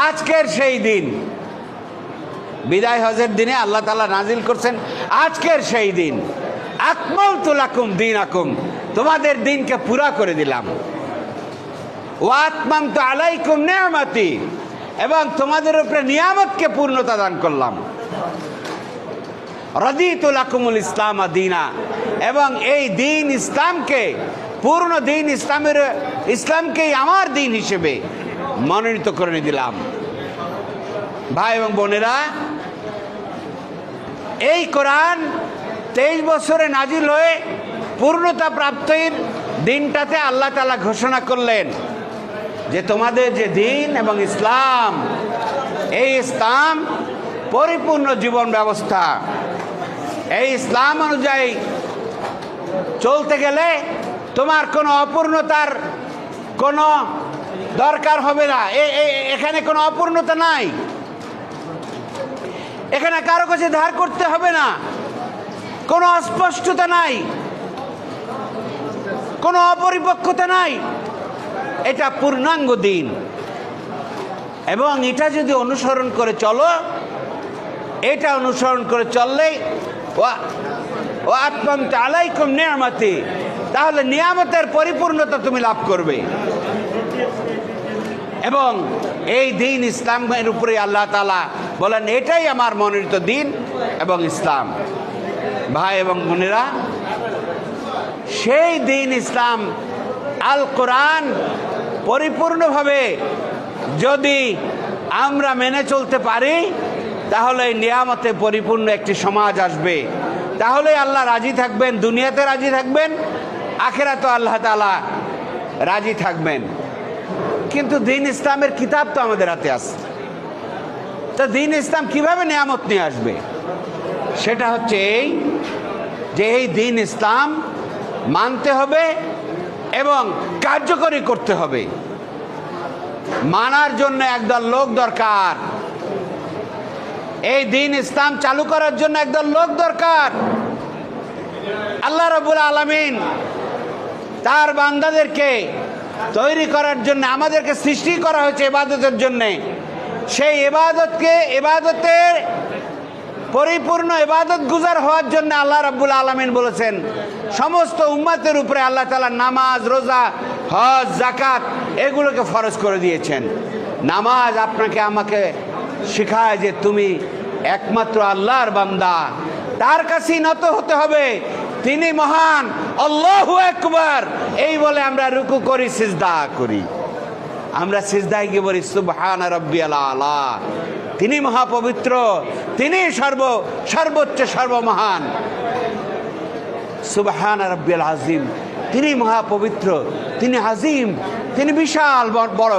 আজকের সেই দিন, বিদায় হজের দিনে আল্লাহ তাআলা নাজিল করছেন আজকের সেই দিন, আকমালতু লাকুম দীনাকুম, তোমাদের দিনকে পুরা করে দিলাম। ওয়া আতমামতু আলাইকুম নিয়ামতি, এবং তোমাদের উপরে নিয়ামতকে পূর্ণতা দান করলাম। রাদিতু লাকুমুল ইসলাম দীনা, এবং এই দিন ইসলামকে, পূর্ণ দিন ইসলামকেই আমার দিন হিসেবে মনোনীত করে দিলাম। ভাই এবং বোনেরা, এই কোরআন 23 বছরে নাজিল হয়ে পূর্ণতা প্রাপ্তির দিনটাতে আল্লাহ তাআলা ঘোষণা করলেন যে তোমাদের যে দিন এবং ইসলাম, এই ইসলাম পরিপূর্ণ জীবন ব্যবস্থা। এই ইসলাম অনুযায়ী চলতে গেলে তোমার কোনো অপূর্ণতার কোনো দরকার হবে না। এখানে কোনো অপূর্ণতা নাই, এখানে কারো কাছে ধার করতে হবে না, কোনো অস্পষ্টতা নাই, কোনো অপরিপক্কতা নাই। এটা পূর্ণাঙ্গ দিন, এবং এটা যদি অনুসরণ করে চলো, এটা অনুসরণ করে চললেই ওয়া আতমামতু আলাইকুম নিয়ামতি, তাহলে নিয়ামতের পরিপূর্ণতা তুমি লাভ করবে। এবং এই দিন ইসলামের উপরে আল্লাহ তাআলা বলেন এটাই আমার মনোনীত দিন এবং ইসলাম। ভাই এবং বোনেরা, সেই দিন ইসলাম আল কোরআন পরিপূর্ণভাবে যদি আমরা মেনে চলতে পারি, তাহলে নিয়ামতে পরিপূর্ণ একটি সমাজ আসবে। তাহলে আল্লাহ রাজি থাকবেন, দুনিয়াতে রাজি থাকবেন, আখিরাতে আল্লাহ তাআলা রাজি থাকবেন। কিন্তু দিন ইসলামের কিতাব তো আমাদের হাতে আছে, তো দিন ইসলাম কিভাবে নিয়ামত নিয়ে আসবে? সেটা হচ্ছে এই যে এই দিন ইসলাম মানতে হবে এবং কার্যকরী করতে হবে। মানার জন্য একদল লোক দরকার, এই দিন ইসলাম চালু করার জন্য একদল লোক দরকার। আল্লাহ রাব্বুল আলামিন তার বান্দাদেরকে তৈরি করার জন্য, আমাদেরকে সৃষ্টি করা হয়েছে ইবাদতের জন্যে। সেই ইবাদতের পরিপূর্ণ ইবাদত গুজার হওয়ার জন্য আল্লাহ রাব্বুল আলামিন বলেছেন সমস্ত উম্মতের উপরে আল্লাহ তাআলা নামাজ, রোজা, হজ, যাকাত এগুলোকে ফরজ করে দিয়েছেন। নামাজ আপনাকে আমাকে শেখায় যে তুমি একমাত্র আল্লাহর বান্দা, তার কাছেই নত হতে হবে, তিনি মহান, আল্লাহু আকবার এই বলে আমরা রুকু করি, সিজদা করি। আমরা সিজদায় গিয়ে বলি সুবহানা রাব্বিয়াল আলা, তিনি মহাপবিত্র, তিনি সর্বোচ্চ সর্বমহান। সুবহানা রাব্বিয়াল আযীম, তিনি মহাপবিত্র, তিনি আজিম, তিনি বিশাল বড়।